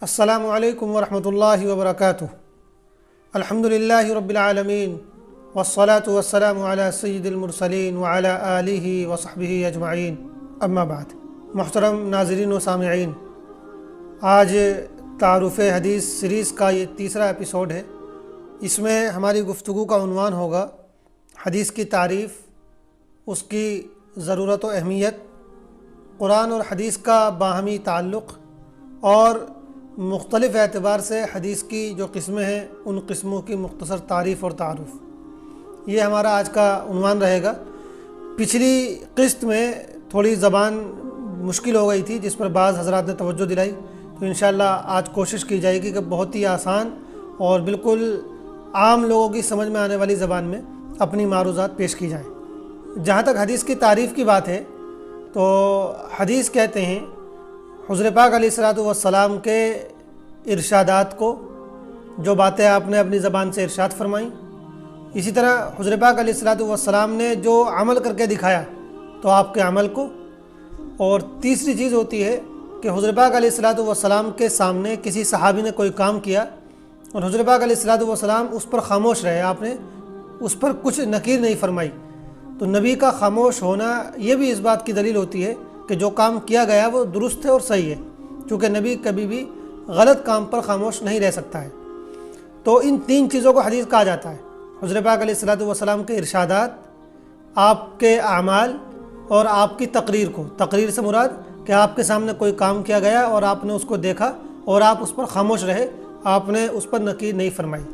السلام علیکم ورحمۃ اللہ وبرکاتہ۔ الحمدللہ رب العالمین والصلاة والسلام علی سید المرسلین وعلی آلہ وصحبہ اجمعین، اما بعد۔ محترم ناظرین و سامعین، آج تعارف حدیث سیریز کا یہ تیسرا ایپیسوڈ ہے۔ اس میں ہماری گفتگو کا عنوان ہوگا حدیث کی تعریف، اس کی ضرورت و اہمیت، قرآن اور حدیث کا باہمی تعلق، اور مختلف اعتبار سے حدیث کی جو قسمیں ہیں ان قسموں کی مختصر تعریف اور تعارف۔ یہ ہمارا آج کا عنوان رہے گا۔ پچھلی قسط میں تھوڑی زبان مشکل ہو گئی تھی جس پر بعض حضرات نے توجہ دلائی، تو انشاءاللہ آج کوشش کی جائے گی کہ بہت ہی آسان اور بالکل عام لوگوں کی سمجھ میں آنے والی زبان میں اپنی معروضات پیش کی جائیں۔ جہاں تک حدیث کی تعریف کی بات ہے تو حدیث کہتے ہیں حضور پاک علیہ الصلوۃ والسلام کے ارشادات کو، جو باتیں آپ نے اپنی زبان سے ارشاد فرمائیں۔ اسی طرح حضور پاک علیہ الصلوۃ والسلام نے جو عمل کر کے دکھایا تو آپ کے عمل کو۔ اور تیسری چیز ہوتی ہے کہ حضور پاک علیہ الصلوۃ والسلام کے سامنے کسی صحابی نے کوئی کام کیا اور حضور پاک علیہ الصلوۃ والسلام اس پر خاموش رہے، آپ نے اس پر کچھ نکیر نہیں فرمائی، تو نبی کا خاموش ہونا یہ بھی اس بات کی دلیل ہوتی ہے کہ جو کام کیا گیا وہ درست ہے اور صحیح ہے، کیونکہ نبی کبھی بھی غلط کام پر خاموش نہیں رہ سکتا ہے۔ تو ان تین چیزوں کو حدیث کہا جاتا ہے: حضور پاک علیہ الصلوۃ والسلام کے ارشادات، آپ کے اعمال، اور آپ کی تقریر کو۔ تقریر سے مراد کہ آپ کے سامنے کوئی کام کیا گیا اور آپ نے اس کو دیکھا اور آپ اس پر خاموش رہے، آپ نے اس پر نکیر نہیں فرمائی۔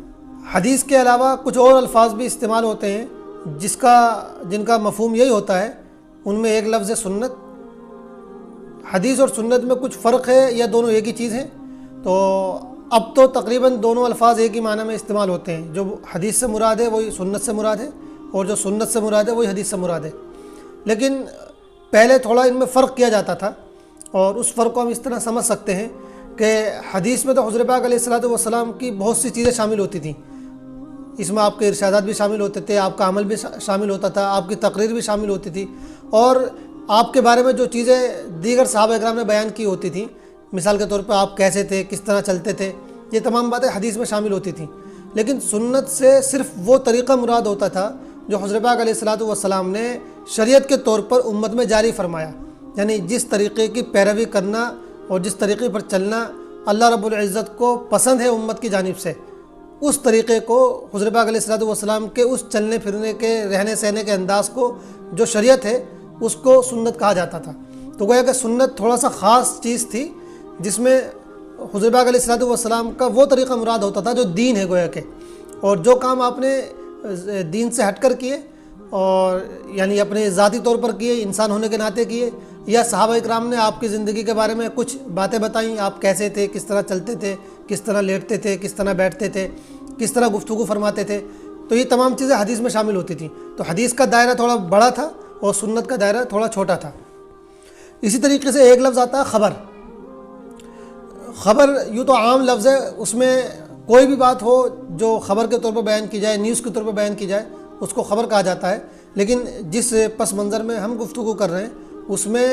حدیث کے علاوہ کچھ اور الفاظ بھی استعمال ہوتے ہیں جن کا مفہوم یہی ہوتا ہے۔ ان میں ایک لفظ سنت۔ حدیث اور سنت میں کچھ فرق ہے یا دونوں ایک ہی چیز ہیں؟ تو اب تو تقریباً دونوں الفاظ ایک ہی معنی میں استعمال ہوتے ہیں۔ جو حدیث سے مراد ہے وہی سنت سے مراد ہے، اور جو سنت سے مراد ہے وہی حدیث سے مراد ہے۔ لیکن پہلے تھوڑا ان میں فرق کیا جاتا تھا، اور اس فرق کو ہم اس طرح سمجھ سکتے ہیں کہ حدیث میں تو حضور پاک علیہ الصلوۃ والسلام کی بہت سی چیزیں شامل ہوتی تھیں۔ اس میں آپ کے ارشادات بھی شامل ہوتے تھے، آپ کا عمل بھی شامل ہوتا تھا، آپ کی تقریر بھی شامل ہوتی تھی، اور آپ کے بارے میں جو چیزیں دیگر صحابہ اکرام نے بیان کی ہوتی تھیں، مثال کے طور پہ آپ کیسے تھے، کس طرح چلتے تھے، یہ تمام باتیں حدیث میں شامل ہوتی تھیں۔ لیکن سنت سے صرف وہ طریقہ مراد ہوتا تھا جو حضور پاک علیہ الصلوۃ والسلام نے شریعت کے طور پر امت میں جاری فرمایا، یعنی جس طریقے کی پیروی کرنا اور جس طریقے پر چلنا اللہ رب العزت کو پسند ہے امت کی جانب سے، اس طریقے کو حضور پاک علیہ الصلوۃ والسلام کے اس چلنے پھرنے کے، رہنے سہنے کے انداز کو جو شریعت ہے اس کو سنت کہا جاتا تھا۔ تو گویا کہ سنت تھوڑا سا خاص چیز تھی جس میں حضور پاک علیہ الصلوۃ والسلام کا وہ طریقہ مراد ہوتا تھا جو دین ہے گویا کہ، اور جو کام آپ نے دین سے ہٹ کر کیے، اور یعنی اپنے ذاتی طور پر کیے، انسان ہونے کے ناطے کیے، یا صحابہ اکرام نے آپ کی زندگی کے بارے میں کچھ باتیں بتائیں، آپ کیسے تھے، کس طرح چلتے تھے، کس طرح لیٹتے تھے، کس طرح بیٹھتے تھے، کس طرح گفتگو فرماتے تھے، تو یہ تمام چیزیں حدیث میں شامل ہوتی تھیں۔ تو حدیث کا دائرہ تھوڑا بڑا تھا اور سنت کا دائرہ تھوڑا چھوٹا تھا۔ اسی طریقے سے ایک لفظ آتا ہے خبر۔ خبر یوں تو عام لفظ ہے، اس میں کوئی بھی بات ہو جو خبر کے طور پر بیان کی جائے، نیوز کے طور پر بیان کی جائے، اس کو خبر کہا جاتا ہے۔ لیکن جس پس منظر میں ہم گفتگو کر رہے ہیں اس میں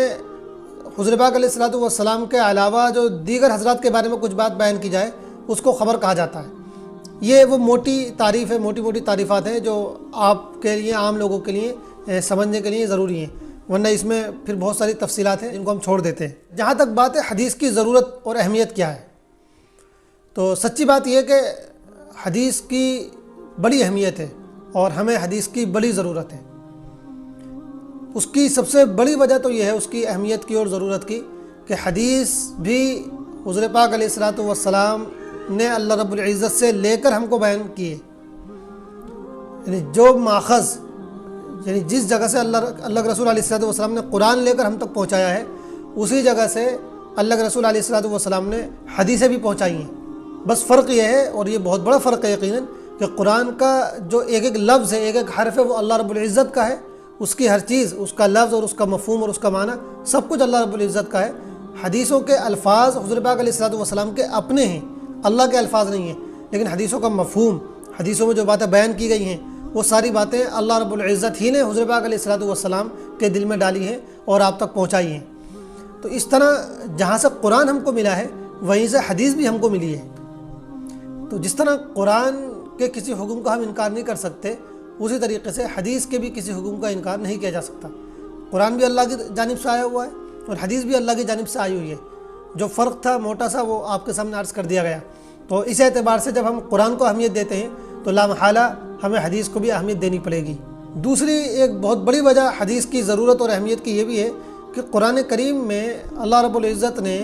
حضور پاک علیہ الصلوۃ والسلام کے علاوہ جو دیگر حضرات کے بارے میں کچھ بات بیان کی جائے اس کو خبر کہا جاتا ہے۔ یہ وہ موٹی تعریف ہے، موٹی موٹی تعریفات ہیں جو آپ کے لیے، عام لوگوں کے لیے سمجھنے کے لیے ضروری ہیں، ورنہ اس میں پھر بہت ساری تفصیلات ہیں جن کو ہم چھوڑ دیتے ہیں۔ جہاں تک بات ہے حدیث کی ضرورت اور اہمیت کیا ہے، تو سچی بات یہ ہے کہ حدیث کی بڑی اہمیت ہے اور ہمیں حدیث کی بڑی ضرورت ہے۔ اس کی سب سے بڑی وجہ تو یہ ہے اس کی اہمیت کی اور ضرورت کی کہ حدیث بھی حضور پاک علیہ الصلوۃ والسلام نے اللہ رب العزت سے لے کر ہم کو بیان کیے، یعنی جو ماخذ، یعنی جس جگہ سے اللہ کے رسول علیہ الصلوۃ والسلام نے قرآن لے کر ہم تک پہنچایا ہے، اسی جگہ سے اللہ کے رسول علیہ الصلوۃ والسلام نے حدیثیں بھی پہنچائی ہیں۔ بس فرق یہ ہے، اور یہ بہت بڑا فرق ہے یقیناً، کہ قرآن کا جو ایک ایک لفظ ہے، ایک ایک حرف ہے، وہ اللہ رب العزت کا ہے، اس کی ہر چیز، اس کا لفظ اور اس کا مفہوم اور اس کا معنی سب کچھ اللہ رب العزت کا ہے۔ حدیثوں کے الفاظ حضور پاک علیہ الصلوۃ والسلام کے اپنے ہیں، اللہ کے الفاظ نہیں ہیں، لیکن حدیثوں کا مفہوم، حدیثوں میں جو باتیں بیان کی گئی ہیں وہ ساری باتیں اللہ رب العزت ہی نے حضور پاک علیہ الصلوۃ والسلام کے دل میں ڈالی ہیں اور آپ تک پہنچائی ہیں۔ تو اس طرح جہاں سے قرآن ہم کو ملا ہے وہیں سے حدیث بھی ہم کو ملی ہے۔ تو جس طرح قرآن کے کسی حکم کا ہم انکار نہیں کر سکتے، اسی طریقے سے حدیث کے بھی کسی حکم کا انکار نہیں کیا جا سکتا۔ قرآن بھی اللہ کی جانب سے آیا ہوا ہے اور حدیث بھی اللہ کی جانب سے آئی ہوئی ہے۔ جو فرق تھا موٹا سا وہ آپ کے سامنے عرض کر دیا گیا۔ تو اس اعتبار سے جب ہم قرآن کو اہمیت دیتے ہیں تو لامحالہ ہمیں حدیث کو بھی اہمیت دینی پڑے گی۔ دوسری ایک بہت بڑی وجہ حدیث کی ضرورت اور اہمیت کی یہ بھی ہے کہ قرآن کریم میں اللہ رب العزت نے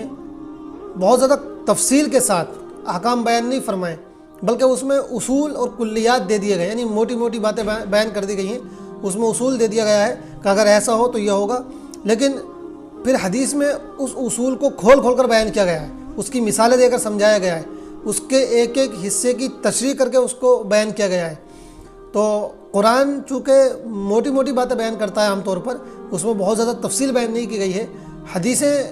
بہت زیادہ تفصیل کے ساتھ احکام بیان نہیں فرمائے، بلکہ اس میں اصول اور کلیات دے دیے گئے، یعنی موٹی موٹی باتیں بیان کر دی گئی ہیں۔ اس میں اصول دے دیا گیا ہے کہ اگر ایسا ہو تو یہ ہوگا، لیکن پھر حدیث میں اس اصول کو کھول کھول کر بیان کیا گیا ہے، اس کی مثالیں دے کر سمجھایا گیا ہے، اس کے ایک ایک حصے کی تشریح کر کے اس کو بیان کیا گیا ہے۔ تو قرآن چونکہ موٹی موٹی باتیں بیان کرتا ہے عام طور پر، اس میں بہت زیادہ تفصیل بیان نہیں کی گئی ہے۔ حدیثیں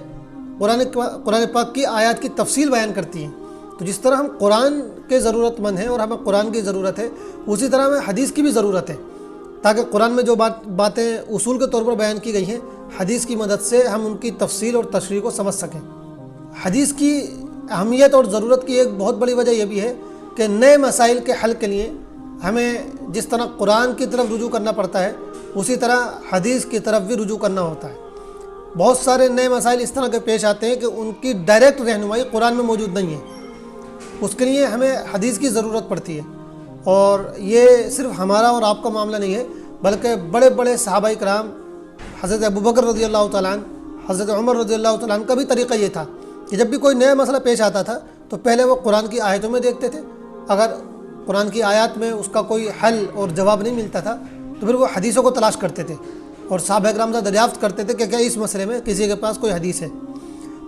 قرآن پاک کی آیات کی تفصیل بیان کرتی ہیں۔ تو جس طرح ہم قرآن کے ضرورت مند ہیں اور ہمیں قرآن کی ضرورت ہے، اسی طرح ہمیں حدیث کی بھی ضرورت ہے، تاکہ قرآن میں جو باتیں اصول کے طور پر بیان کی گئی ہیں، حدیث کی مدد سے ہم ان کی تفصیل اور تشریح کو سمجھ سکیں۔ حدیث کی اہمیت اور ضرورت کی ایک بہت بڑی وجہ یہ بھی ہے کہ نئے مسائل کے حل کے لیے ہمیں جس طرح قرآن کی طرف رجوع کرنا پڑتا ہے، اسی طرح حدیث کی طرف بھی رجوع کرنا ہوتا ہے۔ بہت سارے نئے مسائل اس طرح کے پیش آتے ہیں کہ ان کی ڈائریکٹ رہنمائی قرآن میں موجود نہیں ہے، اس کے لیے ہمیں حدیث کی ضرورت پڑتی ہے۔ اور یہ صرف ہمارا اور آپ کا معاملہ نہیں ہے، بلکہ بڑے بڑے صحابہ کرام، حضرت ابوبکر رضی اللہ تعالیٰ عنہ، حضرت عمر رضی اللہ تعالیٰ عنہ کا بھی طریقہ یہ تھا کہ جب بھی کوئی نیا مسئلہ پیش آتا تھا تو پہلے وہ قرآن کی آیتوں میں دیکھتے تھے، اگر قرآن کی آیات میں اس کا کوئی حل اور جواب نہیں ملتا تھا تو پھر وہ حدیثوں کو تلاش کرتے تھے اور صحابہ کرام سے دریافت کرتے تھے کہ کیا اس مسئلے میں کسی کے پاس کوئی حدیث ہے۔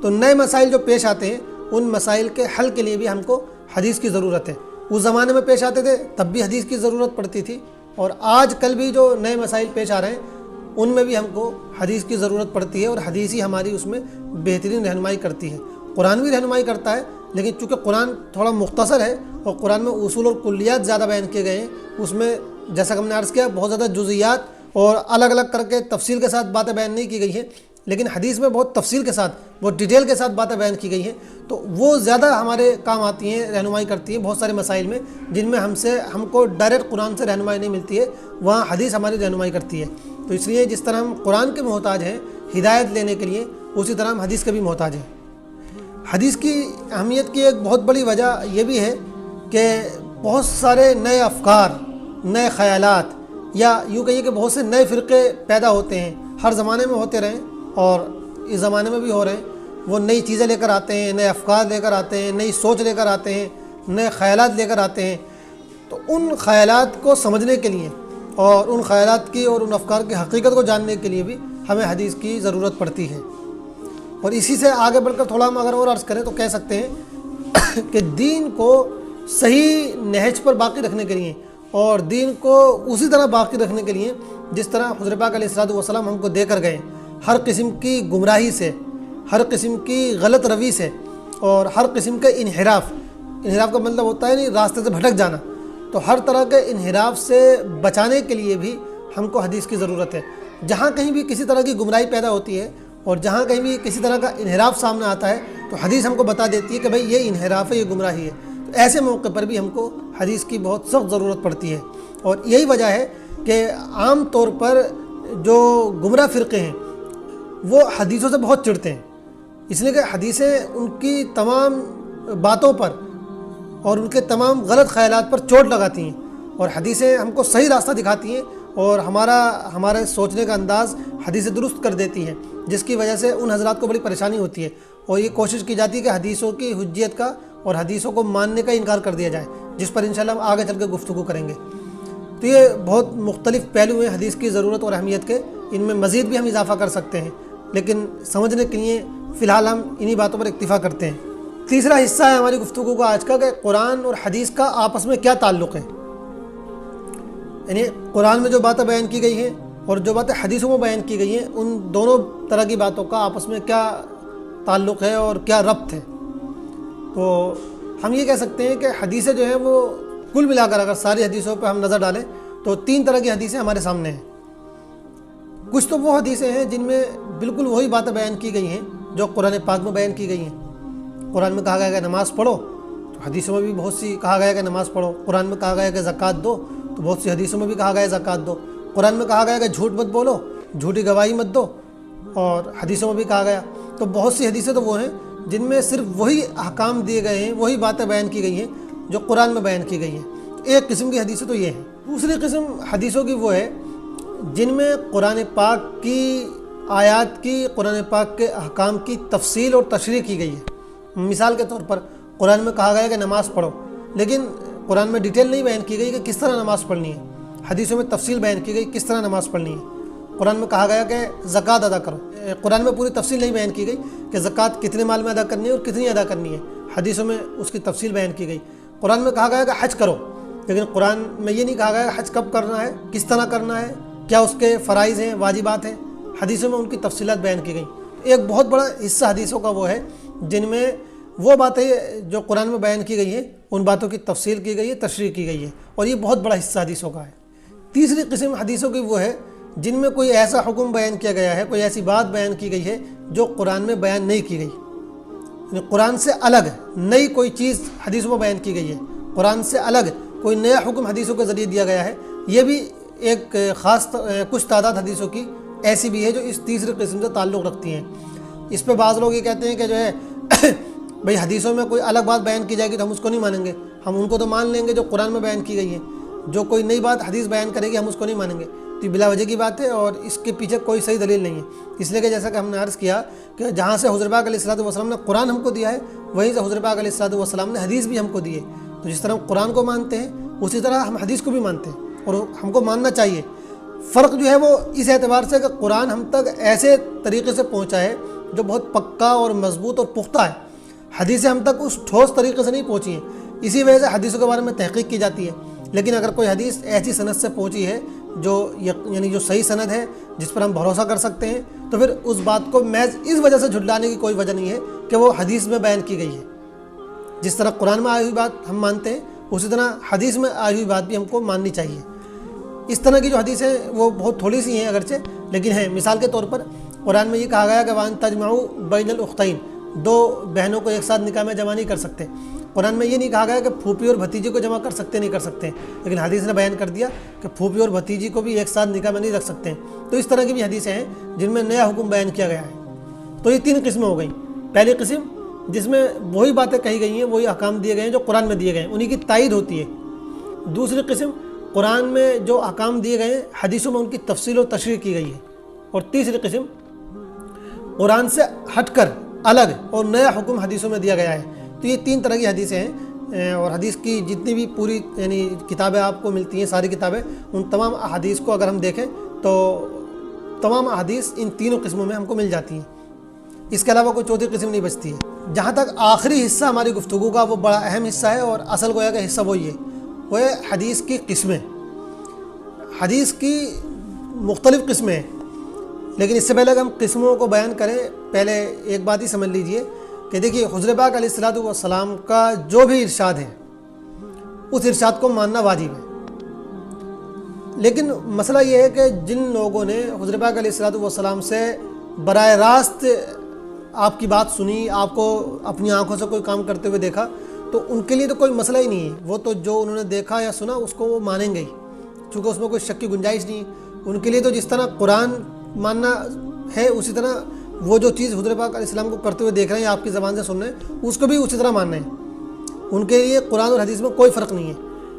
تو نئے مسائل جو پیش آتے ہیں، ان مسائل کے حل کے لیے بھی ہم کو حدیث کی ضرورت ہے۔ اس زمانے میں پیش آتے تھے تب بھی حدیث کی ضرورت پڑتی تھی، اور آج کل بھی جو نئے مسائل پیش آ رہے ہیں ان میں بھی ہم کو حدیث کی ضرورت پڑتی ہے، اور حدیث ہی ہماری اس میں بہترین رہنمائی کرتی ہے۔ قرآن بھی رہنمائی کرتا ہے، لیکن چونکہ قرآن تھوڑا مختصر ہے اور قرآن میں اصول اور کلیات زیادہ بیان کیے گئے ہیں، اس میں جیسا کہ ہم نے عرض کیا بہت زیادہ جزئیات اور الگ الگ کر کے تفصیل کے ساتھ باتیں بیان نہیں کی گئی ہیں، لیکن حدیث میں بہت تفصیل کے ساتھ، بہت ڈیٹیل کے ساتھ باتیں بیان کی گئی ہیں، تو وہ زیادہ ہمارے کام آتی ہیں، رہنمائی کرتی ہیں بہت سارے مسائل میں جن میں ہم کو ڈائریکٹ قرآن سے رہنمائی نہیں ملتی ہے، وہاں حدیث ہماری رہنمائی کرتی ہے۔ تو اس لیے جس طرح ہم قرآن کے محتاج ہیں ہدایت لینے کے لیے، اسی طرح ہم حدیث کے بھی محتاج ہیں۔ حدیث کی اہمیت کی ایک بہت بڑی وجہ یہ بھی ہے کہ بہت سارے نئے افکار، نئے خیالات، یا یوں کہیے کہ بہت سے نئے فرقے پیدا ہوتے ہیں، ہر زمانے میں ہوتے رہیں اور اس زمانے میں بھی ہو رہے ہیں۔ وہ نئی چیزیں لے کر آتے ہیں، نئے افکار لے کر آتے ہیں، نئی سوچ لے کر آتے ہیں، نئے خیالات لے کر آتے ہیں۔ تو ان خیالات کو سمجھنے کے لیے اور ان خیالات کی اور ان افکار کی حقیقت کو جاننے کے لیے بھی ہمیں حدیث کی ضرورت پڑتی ہے۔ اور اسی سے آگے بڑھ کر تھوڑا ہم اگر اور عرض کریں تو کہہ سکتے ہیں کہ دین کو صحیح نہج پر باقی رکھنے کے لیے اور دین کو اسی طرح باقی رکھنے کے لیے جس طرح حضور پاک علیہ الصلوۃ والسلام ہم کو دے کر گئے، ہر قسم کی گمراہی سے، ہر قسم کی غلط روی سے اور ہر قسم کے انحراف کا مطلب ہوتا ہے نہیں راستے سے بھٹک جانا، تو ہر طرح کے انحراف سے بچانے کے لیے بھی ہم کو حدیث کی ضرورت ہے۔ جہاں کہیں بھی کسی طرح کی گمراہی پیدا ہوتی ہے اور جہاں کہیں بھی کسی طرح کا انحراف سامنے آتا ہے تو حدیث ہم کو بتا دیتی ہے کہ بھئی یہ انحراف ہے، یہ گمراہی ہے۔ تو ایسے موقع پر بھی ہم کو حدیث کی بہت سخت ضرورت پڑتی ہے، اور یہی وجہ ہے کہ عام طور پر جو گمراہ فرقے ہیں وہ حدیثوں سے بہت چڑھتے ہیں، اس لیے کہ حدیثیں ان کی تمام باتوں پر اور ان کے تمام غلط خیالات پر چوٹ لگاتی ہیں، اور حدیثیں ہم کو صحیح راستہ دکھاتی ہیں اور ہمارے سوچنے کا انداز حدیثیں درست کر دیتی ہیں، جس کی وجہ سے ان حضرات کو بڑی پریشانی ہوتی ہے، اور یہ کوشش کی جاتی ہے کہ حدیثوں کی حجیت کا اور حدیثوں کو ماننے کا انکار کر دیا جائے، جس پر انشاءاللہ ہم آگے چل کے گفتگو کریں گے۔ تو یہ بہت مختلف پہلو ہیں حدیث کی ضرورت اور اہمیت کے، ان میں مزید بھی ہم اضافہ کر سکتے ہیں، لیکن سمجھنے کے لیے فی الحال ہم انہی باتوں پر اکتفا کرتے ہیں۔ تیسرا حصہ ہے ہماری گفتگو کا آج کا کہ قرآن اور حدیث کا آپس میں کیا تعلق ہے، یعنی قرآن میں جو باتیں بیان کی گئی ہیں اور جو باتیں حدیثوں میں بیان کی گئی ہیں، ان دونوں طرح کی باتوں کا آپس میں کیا تعلق ہے اور کیا ربط ہے۔ تو ہم یہ کہہ سکتے ہیں کہ حدیثیں جو ہیں وہ کل ملا کر اگر ساری حدیثوں پہ ہم نظر ڈالیں تو 3 طرح کی حدیثیں ہمارے سامنے ہیں۔ کچھ تو وہ حدیثیں ہیں جن میں بالکل وہی باتیں بیان کی گئی ہیں جو قرآن پاک میں بیان کی گئی ہیں، قرآن میں کہا گیا ہے کہ نماز پڑھو تو حدیثوں میں بھی بہت سی کہا گیا ہے کہ نماز پڑھو. قرآن میں کہا گیا ہے کہ زکوٰۃ دو تو بہت سی حدیثوں میں بھی کہا گیا ہے زکوٰۃ دو. قرآن میں کہا گیا ہے کہ جھوٹ مت بولو, جھوٹی گواہی مت دو, اور حدیثوں میں بھی کہا گیا. تو بہت سی حدیثیں تو وہ ہیں جن میں صرف وہی احکام دیے گئے ہیں, وہی باتیں بیان کی گئی ہیں جو قرآن میں بیان کی گئی ہیں. ایک قسم کی حدیثیں تو یہ ہیں. دوسری قسم حدیثوں کی وہ ہے جن میں قرآن پاک کی آیات کی, قرآن پاک کے احکام کی تفصیل اور تشریح کی گئی ہے. مثال کے طور پر قرآن میں کہا گیا ہے کہ نماز پڑھو, لیکن قرآن میں ڈیٹیل نہیں بیان کی گئی کہ کس طرح نماز پڑھنی ہے. حدیثوں میں تفصیل بیان کی گئی کس طرح نماز پڑھنی ہے. قرآن میں کہا گیا کہ زکوٰۃ ادا کرو, قرآن میں پوری تفصیل نہیں بیان کی گئی کہ زکوٰۃ کتنے مال میں ادا کرنی ہے اور کتنی ادا کرنی ہے. حدیثوں میں اس کی تفصیل بیان کی گئی. قرآن میں کہا گیا کہ حج کرو, لیکن قرآن میں یہ نہیں کہا گیا کہ حج کب کرنا ہے, کس طرح کرنا ہے, کیا اس کے فرائض ہیں, واجبات ہیں. حدیثوں میں ان کی تفصیلات بیان کی گئیں. ایک بہت بڑا حصہ حدیثوں کا وہ ہے جن میں وہ باتیں جو قرآن میں بیان کی گئی ہیں ان باتوں کی تفصیل کی گئی ہے, تشریح کی گئی ہے, اور یہ بہت بڑا حصہ حدیثوں کا ہے. تیسری قسم حدیثوں کی وہ ہے جن میں کوئی ایسا حکم بیان کیا گیا ہے, کوئی ایسی بات بیان کی گئی ہے جو قرآن میں بیان نہیں کی گئی, یعنی قرآن سے الگ نئی کوئی چیز حدیثوں میں بیان کی گئی ہے, قرآن سے الگ کوئی نیا حکم حدیثوں کے ذریعے دیا گیا ہے. یہ بھی ایک خاص کچھ تعداد حدیثوں کی ایسی بھی ہے جو اس تیسری قسم سے تعلق رکھتی ہیں. اس پہ بعض لوگ یہ کہتے ہیں کہ جو ہے بھئی حدیثوں میں کوئی الگ بات بیان کی جائے گی تو ہم اس کو نہیں مانیں گے, ہم ان کو تو مان لیں گے جو قرآن میں بیان کی گئی ہے. جو کوئی نئی بات حدیث بیان کرے گی ہم اس کو نہیں مانیں گے. تو یہ بلا وجہ کی بات ہے اور اس کے پیچھے کوئی صحیح دلیل نہیں ہے. اس لیے کہ جیسا کہ ہم نے عرض کیا کہ جہاں سے حضرت پاک علیہ الصلوۃ والسلام نے قرآن ہم کو دیا ہے, وہیں سے حضرت پاک علیہ الصلوۃ والسلام نے حدیث بھی ہم کو دی ہے. تو جس طرح ہم قرآن کو مانتے ہیں اسی طرح ہم حدیث کو بھی مانتے ہیں اور ہم کو ماننا چاہیے. فرق جو ہے وہ اس اعتبار سے کہ قرآن ہم تک ایسے طریقے سے پہنچا ہے جو بہت پکا اور مضبوط اور پختہ ہے. حدیثیں ہم تک اس ٹھوس طریقے سے نہیں پہنچی ہیں, اسی وجہ سے حدیثوں کے بارے میں تحقیق کی جاتی ہے. لیکن اگر کوئی حدیث ایسی سند سے پہنچی ہے جو یعنی جو صحیح سند ہے, جس پر ہم بھروسہ کر سکتے ہیں, تو پھر اس بات کو محض اس وجہ سے جھٹلانے کی کوئی وجہ نہیں ہے کہ وہ حدیث میں بیان کی گئی ہے. جس طرح قرآن میں آئی ہوئی بات ہم مانتے ہیں اسی طرح حدیث میں آئی ہوئی بات بھی ہم کو ماننی چاہیے. اس طرح کی جو حدیث ہیں وہ بہت تھوڑی سی ہیں اگرچہ, لیکن ہیں. مثال کے طور پر قرآن میں یہ کہا گیا کہ وَأَن تَجْمَعُوا بَيْنَ الْأُخْتَيْنِ, دو بہنوں کو ایک ساتھ نکاح میں جمع نہیں کر سکتے. قرآن میں یہ نہیں کہا گیا کہ پھوپھی اور بھتیجی کو جمع کر سکتے نہیں کر سکتے, لیکن حدیث نے بیان کر دیا کہ پھوپھی اور بھتیجی کو بھی ایک ساتھ نکاح میں نہیں رکھ سکتے. تو اس طرح کی بھی حدیثیں ہیں جن میں نیا حکم بیان کیا گیا ہے. تو یہ تین قسمیں ہو گئیں. پہلی قسم جس میں وہی باتیں کہی گئی ہیں, وہی احکام دیے گئے ہیں جو قرآن میں دیے گئے ہیں, انہی کی تائید ہوتی ہے. دوسری قسم قرآن میں جو احکام دیے گئے ہیں حدیثوں میں ان کی تفصیل و تشریح کی گئی ہے. اور تیسری قسم قرآن سے ہٹ کر الگ اور نیا حکم حدیثوں میں دیا گیا ہے. تو یہ تین طرح کی حدیثیں ہیں, اور حدیث کی جتنی بھی پوری یعنی کتابیں آپ کو ملتی ہیں, ساری کتابیں, ان تمام احادیث کو اگر ہم دیکھیں تو تمام احادیث ان تینوں قسموں میں ہم کو مل جاتی ہیں. اس کے علاوہ کوئی چوتھی قسم نہیں بچتی ہے. جہاں تک آخری حصہ ہماری گفتگو کا وہ بڑا اہم حصہ ہے اور اصل گویا کا حصہ وہی ہے, وہ ہے حدیث کی قسمیں. حدیث کی مختلف قسمیں ہیں, لیکن اس سے پہلے کہ ہم قسموں کو بیان کریں پہلے ایک بات ہی سمجھ لیجئے کہ دیکھیے حضرت پاک علیہ الصلوۃ والسلام کا جو بھی ارشاد ہے اس ارشاد کو ماننا واجب ہے. لیکن مسئلہ یہ ہے کہ جن لوگوں نے حضرت پاک علیہ الصلوۃ والسلام سے براہ راست آپ کی بات سنی, آپ کو اپنی آنکھوں سے کوئی کام کرتے ہوئے دیکھا, تو ان کے لیے تو کوئی مسئلہ ہی نہیں ہے. وہ تو جو انہوں نے دیکھا یا سنا اس کو وہ مانیں گے ہی, چونکہ اس میں کوئی شک کی گنجائش نہیں ہے. ان کے لیے تو جس طرح قرآن ماننا ہے اسی طرح وہ جو چیز حضرت پاک علیہ السلام کو کرتے ہوئے دیکھ رہے ہیں, آپ کی زبان سے سن رہے ہیں, اس کو بھی اسی طرح ماننا ہے. ان کے لیے قرآن اور حدیث میں کوئی فرق نہیں ہے.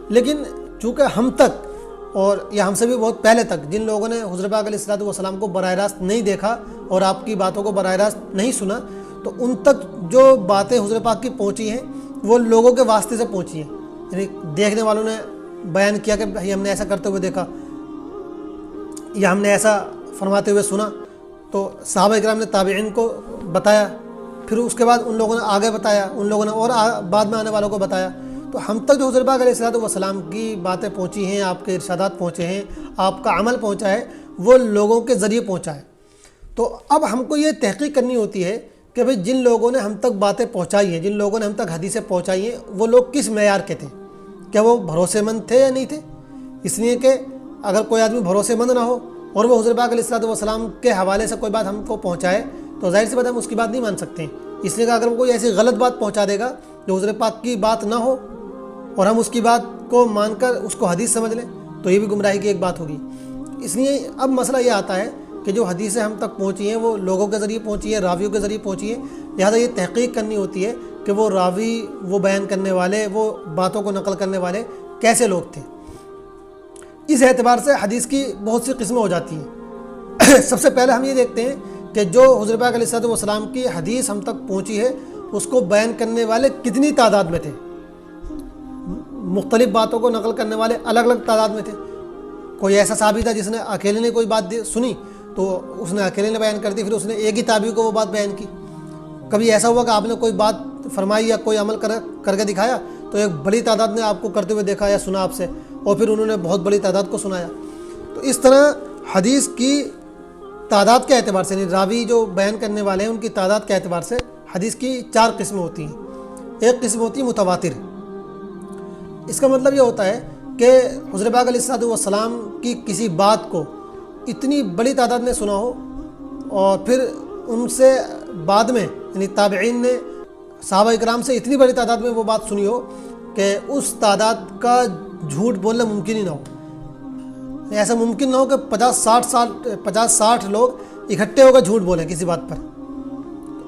لیکن چونکہ ہم تک اور یا ہم سے بھی بہت پہلے تک جن لوگوں نے حضرت پاک علیہ الصلوۃ والسلام کو براہ راست نہیں دیکھا اور آپ کی باتوں کو براہ راست نہیں سنا, تو ان تک جو باتیں حضرت پاک کی پہنچی ہیں وہ لوگوں کے واسطے سے پہنچی ہیں. یعنی دیکھنے والوں نے بیان کیا کہ بھائی ہم نے ایسا کرتے ہوئے دیکھا یا ہم نے ایسا فرماتے ہوئے سنا, تو صحابہ کرام نے تابعین کو بتایا, پھر اس کے بعد ان لوگوں نے آگے بتایا, ان لوگوں نے اور بعد میں آنے والوں کو بتایا. تو ہم تک جو حضرت پاک علیہ الصلوۃ والسلام کی باتیں پہنچی ہیں, آپ کے ارشادات پہنچے ہیں, آپ کا عمل پہنچا ہے, وہ لوگوں کے ذریعے پہنچا ہے. تو اب ہم کو یہ تحقیق کرنی ہوتی ہے کہ بھئی جن لوگوں نے ہم تک باتیں پہنچائی ہیں, جن لوگوں نے ہم تک حدیثیں پہنچائی ہیں, وہ لوگ کس معیار کے تھے, کیا وہ بھروسے مند تھے یا نہیں تھے. اس لیے کہ اگر کوئی آدمی بھروسے مند نہ ہو اور وہ حضرت پاک علیہ الصلوۃ والسلام کے حوالے سے کوئی بات ہم کو پہنچائے تو ظاہر سی بات ہم اس کی بات نہیں مان سکتے ہیں. اس لیے کہ اگر وہ کوئی ایسی غلط بات پہنچا دے گا جو حضور پاک کی بات نہ ہو اور ہم اس کی بات کو مان کر اس کو حدیث سمجھ لیں تو یہ بھی گمراہی کی ایک بات ہوگی۔ اس لیے اب مسئلہ یہ آتا ہے کہ جو حدیثیں ہم تک پہنچی ہیں وہ لوگوں کے ذریعے پہنچی ہیں، راویوں کے ذریعے پہنچی ہیں، لہٰذا یہ تحقیق کرنی ہوتی ہے کہ وہ راوی، وہ بیان کرنے والے، وہ باتوں کو نقل کرنے والے کیسے لوگ تھے۔ اس اعتبار سے حدیث کی بہت سی قسمیں ہو جاتی ہیں۔ سب سے پہلے ہم یہ دیکھتے ہیں کہ جو حضور پاک علیہ الصلوۃ والسلام کی حدیث ہم تک پہنچی ہے اس کو بیان کرنے والے کتنی تعداد میں تھے۔ مختلف باتوں کو نقل کرنے والے الگ الگ تعداد میں تھے۔ کوئی ایسا صحابی تھا جس نے اکیلے نے کوئی بات سنی تو اس نے اکیلے نے بیان کر دی، پھر اس نے ایک ہی تابعی کو وہ بات بیان کی۔ کبھی ایسا ہوا کہ آپ نے کوئی بات فرمائی یا کوئی عمل کر کے دکھایا تو ایک بڑی تعداد نے آپ کو کرتے ہوئے دیکھا یا سنا آپ سے، اور پھر انہوں نے بہت بڑی تعداد کو سنایا۔ تو اس طرح حدیث کی تعداد کے اعتبار سے، یعنی راوی جو بیان کرنے والے ہیں ان کی تعداد کے اعتبار سے حدیث کی 4 قسمیں ہوتی ہیں۔ ایک قسم ہوتی ہے متواتر۔ اس کا مطلب یہ ہوتا ہے کہ حضور پاک علیہ الصلوۃ والسلام کی کسی بات کو اتنی بڑی تعداد نے سنا ہو اور پھر ان سے بعد میں یعنی تابعین نے صحابہ اکرام سے اتنی بڑی تعداد میں وہ بات سنی ہو کہ اس تعداد کا جھوٹ بولنا ممکن ہی نہ ہو۔ ایسا ممکن نہ ہو کہ 50-60 لوگ اکٹھے ہو کر جھوٹ بولیں کسی بات پر۔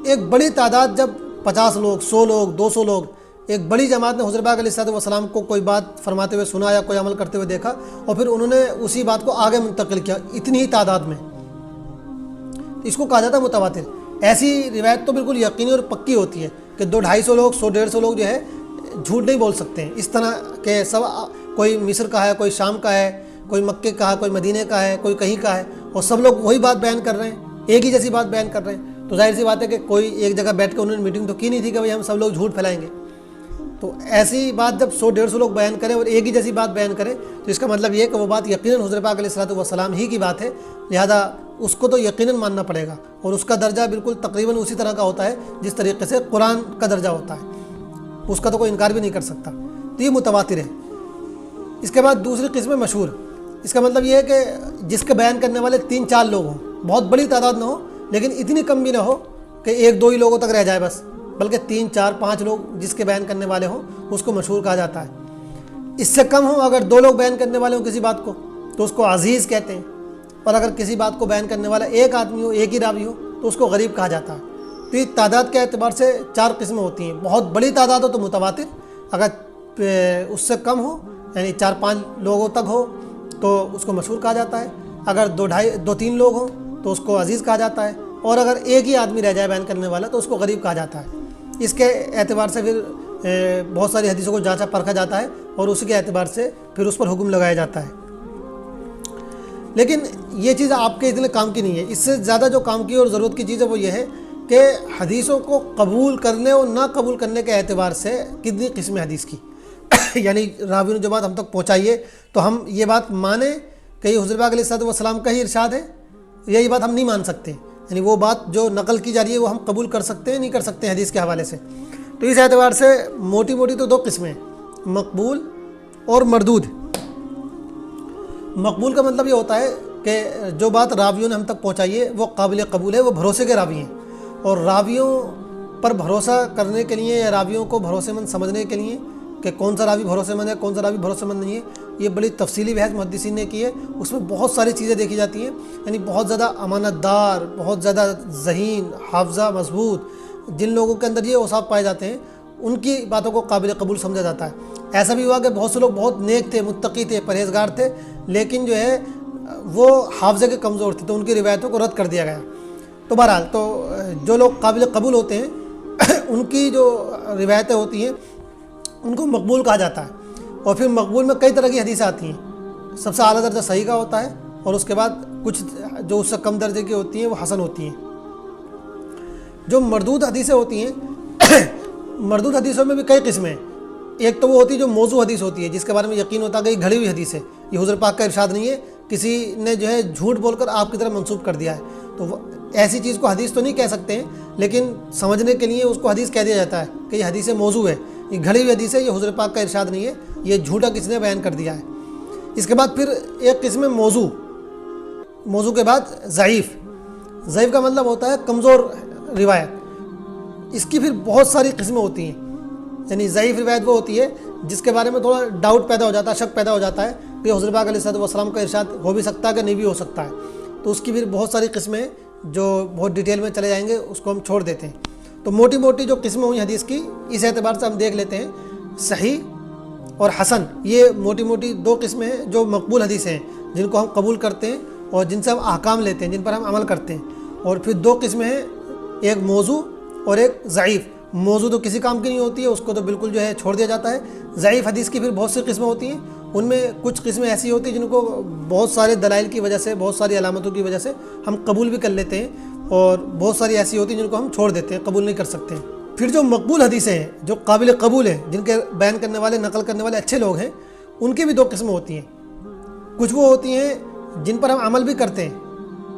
ایک بڑی تعداد جب 50 لوگ، 100 لوگ، 200 لوگ، ایک بڑی جماعت نے حضور پاک علیہ الصلوۃ والسلام کو کوئی بات فرماتے ہوئے سنا یا کوئی عمل کرتے ہوئے دیکھا اور پھر انہوں نے اسی بات کو آگے منتقل کیا اتنی ہی تعداد میں، اس کو کہا جاتا ہے متواتر۔ ایسی روایت تو بالکل یقینی اور پکی ہوتی ہے کہ 200-250 لوگ، 100-150 لوگ جو ہے جھوٹ نہیں بول سکتے ہیں۔ اس طرح کہ سب، کوئی مصر کا ہے، کوئی شام کا ہے، کوئی مکے کا ہے، کوئی مدینے کا ہے، کوئی کہیں کا ہے، اور سب لوگ وہی بات بیان کر رہے ہیں، ایک ہی جیسی بات بیان کر رہے ہیں، تو ظاہر سی بات ہے کہ کوئی ایک جگہ بیٹھ کے انہوں نے میٹنگ تو کی نہیں تھی کہ بھائی ہم سب لوگ جھوٹ پھیلائیں گے۔ تو ایسی بات جب 100-150 لوگ بیان کریں اور ایک ہی جیسی بات بیان کریں تو اس کا مطلب یہ ہے کہ وہ بات یقیناً حضور پاک علیہ الصلوۃ والسلام ہی کی بات ہے، لہذا اس کو تو یقیناً ماننا پڑے گا، اور اس کا درجہ بالکل تقریباً اسی طرح کا ہوتا ہے جس طریقے سے قرآن کا درجہ ہوتا ہے، اس کا تو کوئی انکار بھی نہیں کر سکتا۔ تو یہ متواتر ہے۔ اس کے بعد دوسری قسم ہے مشہور۔ اس کا مطلب یہ ہے کہ جس کے بیان کرنے والے 3-4 لوگ ہوں، بہت بڑی تعداد نہ ہو لیکن اتنی کم بھی نہ ہو کہ 1-2 ہی لوگوں تک رہ جائے بس، بلکہ 3-4-5 لوگ جس کے بیان کرنے والے ہوں اس کو مشہور کہا جاتا ہے۔ اس سے کم ہوں، اگر 2 لوگ بیان کرنے والے ہوں کسی بات کو تو اس کو عزیز کہتے ہیں، اور اگر کسی بات کو بیان کرنے والا ایک آدمی ہو، ایک ہی راوی ہو تو اس کو غریب کہا جاتا ہے۔ تو یہ تعداد کے اعتبار سے 4 قسمیں ہوتی ہیں۔ بہت بڑی تعداد ہو تو متواتر، اگر اس سے کم ہو یعنی 4-5 لوگوں تک ہو تو اس کو مشہور کہا جاتا ہے، اگر 2-3 لوگ ہوں تو اس کو عزیز کہا جاتا ہے، اور اگر ایک ہی آدمی رہ جائے بیان کرنے والا تو اس کو غریب کہا جاتا ہے۔ اس کے اعتبار سے پھر بہت ساری حدیثوں کو جانچا پرکھا جاتا ہے اور اسی کے اعتبار سے پھر اس پر حکم لگایا جاتا ہے۔ لیکن یہ چیز آپ کے اتنے کام کی نہیں ہے، اس سے زیادہ جو کام کی اور ضرورت کی چیز ہے وہ یہ ہے کہ حدیثوں کو قبول کرنے اور نہ قبول کرنے کے اعتبار سے کتنی قسمیں حدیث کی یعنی راوی نے جو بات ہم تک پہنچائیے تو ہم یہ بات مانیں کہ یہ حضور پاک علیہ الصلوۃ والسلام کا ہی ارشاد ہے، یا یہ بات ہم نہیں مان سکتے، یعنی وہ بات جو نقل کی جا رہی ہے وہ ہم قبول کر سکتے ہیں نہیں کر سکتے حدیث کے حوالے سے۔ تو اس اعتبار سے موٹی موٹی تو 2 قسمیں ہیں، مقبول اور مردود۔ مقبول کا مطلب یہ ہوتا ہے کہ جو بات راویوں نے ہم تک پہنچائی ہے وہ قابل قبول ہے، وہ بھروسے کے راوی ہیں، اور راویوں پر بھروسہ کرنے کے لیے یا راویوں کو بھروسے مند سمجھنے کے لیے کہ کون سا راوی بھروسے مند ہے کون سا راوی بھروسے مند نہیں ہے، یہ بڑی تفصیلی بحث محدثین نے کی ہے۔ اس میں بہت ساری چیزیں دیکھی جاتی ہیں، یعنی بہت زیادہ امانت دار، بہت زیادہ ذہین، حافظہ مضبوط جن لوگوں کے اندر یہ اوصاف پائے جاتے ہیں ان کی باتوں کو قابل قبول سمجھا جاتا ہے۔ ایسا بھی ہوا کہ بہت سے لوگ بہت نیک تھے، متقی تھے، پرہیزگار تھے، لیکن جو ہے وہ حافظے کے کمزور تھے تو ان کی روایتوں کو رد کر دیا گیا۔ تو بہرحال تو جو لوگ قابل قبول ہوتے ہیں ان کی جو روایتیں ہوتی ہیں ان کو مقبول کہا جاتا ہے، اور پھر مقبول میں کئی طرح کی حدیثیں آتی ہیں۔ سب سے اعلیٰ درجہ صحیح کا ہوتا ہے، اور اس کے بعد کچھ جو اس سے کم درجے کی ہوتی ہیں وہ حسن ہوتی ہیں۔ جو مردود حدیثیں ہوتی ہیں مردود حدیثوں میں بھی کئی قسمیں ہیں۔ ایک تو وہ ہوتی ہے جو موضوع حدیث ہوتی ہے، جس کے بارے میں یقین ہوتا ہے کہ یہ گھڑی ہوئی حدیث ہے، یہ حضور پاک کا ارشاد نہیں ہے، کسی نے جو ہے جھوٹ بول کر آپ کی طرف منسوب کر دیا ہے، تو ایسی چیز کو حدیث تو نہیں کہہ سکتے ہیں، لیکن سمجھنے کے لیے اس کو حدیث کہہ دیا جاتا ہے کہ یہ حدیث موضوع ہے، یہ گھڑی ہوئی حدیث ہے، یہ حضور پاک کا ارشاد نہیں ہے، یہ جھوٹا کسی نے بیان کر دیا ہے۔ اس کے بعد پھر ایک قسم ہے موضوع کے بعد ضعیف۔ ضعیف کا مطلب ہوتا ہے کمزور روایت۔ اس کی پھر بہت ساری قسمیں ہوتی ہیں. یعنی ضعیف روایت وہ ہوتی ہے جس کے بارے میں تھوڑا ڈاؤٹ پیدا ہو جاتا ہے، شک پیدا ہو جاتا ہے کہ حضور پاک علیہ الصلوۃ والسلام کا ارشاد ہو بھی سکتا ہے کہ نہیں بھی ہو سکتا ہے. تو اس کی پھر بہت ساری قسمیں جو بہت ڈیٹیل میں چلے جائیں گے اس کو ہم چھوڑ دیتے ہیں. تو موٹی موٹی جو قسمیں ہوئی حدیث کی اس اعتبار سے ہم دیکھ لیتے ہیں. صحیح اور حسن، یہ موٹی موٹی دو قسمیں ہیں جو مقبول حدیثیں ہیں جن کو ہم قبول کرتے ہیں اور جن سے ہم احکام لیتے ہیں، جن پر ہم عمل کرتے ہیں. اور پھر دو قسمیں ہیں، ایک موضوع اور ایک ضعیف. موضوع تو کسی کام کی نہیں ہوتی ہے، اس کو تو بالکل جو ہے چھوڑ دیا جاتا ہے. ضعیف حدیث کی پھر بہت سی قسمیں ہوتی ہیں. ان میں کچھ قسمیں ایسی ہوتی ہیں جن کو بہت سارے دلائل کی وجہ سے، بہت ساری علامتوں کی وجہ سے ہم قبول بھی کر لیتے ہیں، اور بہت ساری ایسی ہوتی ہیں جن کو ہم چھوڑ دیتے ہیں، قبول نہیں کر سکتے ہیں. پھر جو مقبول حدیثیں ہیں، جو قابل قبول ہیں، جن کے بیان کرنے والے، نقل کرنے والے اچھے لوگ ہیں، ان کی بھی دو قسمیں ہوتی ہیں. کچھ وہ ہوتی ہیں جن پر ہم عمل بھی کرتے ہیں،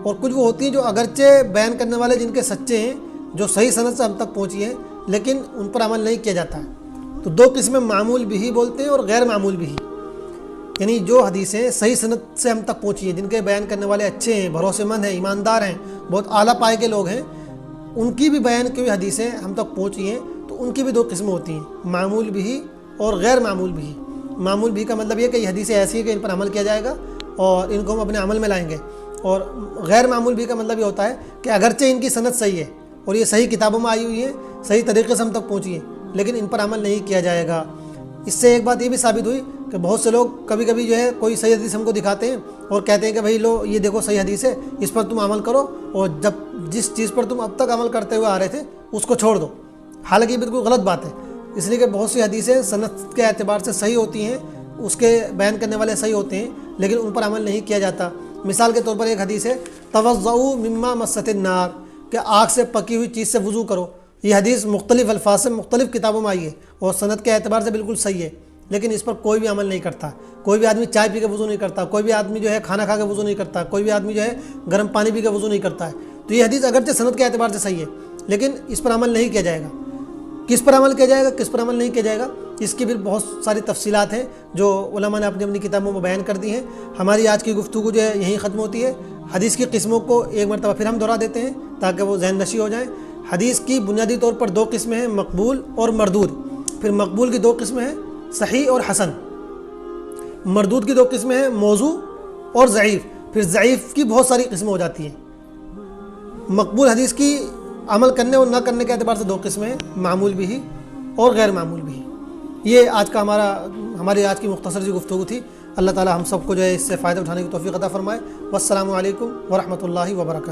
اور کچھ وہ ہوتی ہیں جو اگرچہ بیان کرنے والے جن کے سچے ہیں، جو صحیح سند سے ہم تک پہنچی ہیں، لیکن ان پر عمل نہیں کیا جاتا ہے. تو دو قسمیں معمول بھی بولتے ہیں اور غیر معمول بھی. یعنی جو حدیثیں صحیح سند سے ہم تک پہنچی ہیں، جن کے بیان کرنے والے اچھے ہیں، بھروسے مند ہیں، ایماندار ہیں، بہت اعلیٰ پائے کے لوگ ہیں، ان کی بھی بیان کی ہوئی حدیثیں ہم تک پہنچی ہیں، تو ان کی بھی دو قسمیں ہوتی ہیں، معمول بھی اور غیر معمول بھی. معمول بھی کا مطلب یہ کہ یہ حدیثیں ایسی ہیں کہ ان پر عمل کیا جائے گا اور ان کو ہم اپنے عمل میں لائیں گے. اور غیر معمول بھی کا مطلب یہ ہوتا ہے کہ اگرچہ ان کی سند صحیح ہے اور یہ صحیح کتابوں میں آئی ہوئی ہے، صحیح طریقے سے ہم تک پہنچی ہے، لیکن ان پر عمل نہیں کیا جائے گا. اس سے ایک بات یہ بھی ثابت ہوئی کہ بہت سے لوگ کبھی کبھی جو ہے کوئی صحیح حدیث ہم کو دکھاتے ہیں اور کہتے ہیں کہ بھائی لو یہ دیکھو صحیح حدیث ہے، اس پر تم عمل کرو، اور جب جس چیز پر تم اب تک عمل کرتے ہوئے آ رہے تھے اس کو چھوڑ دو. حالانکہ یہ بالکل غلط بات ہے، اس لیے کہ بہت سی حدیثیں سند کے اعتبار سے صحیح ہوتی ہیں، اس کے بیان کرنے والے صحیح ہوتے ہیں، لیکن ان پر عمل نہیں کیا جاتا. مثال کے طور پر ایک حدیث ہے توضؤوا مما مست النار، کہ آگ سے پکی ہوئی چیز سے وضو کرو. یہ حدیث مختلف الفاظ سے مختلف کتابوں میں آئی ہے اور سند کے اعتبار سے بالکل صحیح ہے، لیکن اس پر کوئی بھی عمل نہیں کرتا. کوئی بھی آدمی چائے پی کے وضو نہیں کرتا، کوئی بھی آدمی جو ہے کھانا کھا کے وضو نہیں کرتا، کوئی بھی آدمی جو ہے گرم پانی پی کے وضو نہیں کرتا ہے. تو یہ حدیث اگرچہ سند کے اعتبار سے صحیح ہے، لیکن اس پر عمل نہیں کیا جائے گا. کس پر عمل کیا جائے گا، کس پر عمل نہیں کیا جائے گا، اس کی بھی بہت ساری تفصیلات ہیں جو علماء نے اپنی اپنی کتابوں میں بیان کر دی ہیں. ہماری آج کی گفتگو جو ہے یہیں ختم ہوتی ہے. حدیث کی قسموں کو ایک مرتبہ پھر ہم دہرا دیتے ہیں تاکہ وہ ذہن نشی ہو جائیں. حدیث کی بنیادی طور پر دو قسمیں ہیں، مقبول اور مردود. پھر مقبول کی دو قسمیں ہیں، صحیح اور حسن. مردود کی دو قسمیں ہیں، موضوع اور ضعیف. پھر ضعیف کی بہت ساری قسمیں ہو جاتی ہیں. مقبول حدیث کی عمل کرنے اور نہ کرنے کے اعتبار سے دو قسمیں ہیں، معمول بھی اور غیر معمول بھی. یہ آج کا ہماری آج کی مختصر سی گفتگو تھی. اللہ تعالی ہم سب کو جو ہے اس سے فائدہ اٹھانے کی توفیق عطا فرمائے. والسلام علیکم ورحمۃ اللہ وبرکاتہ.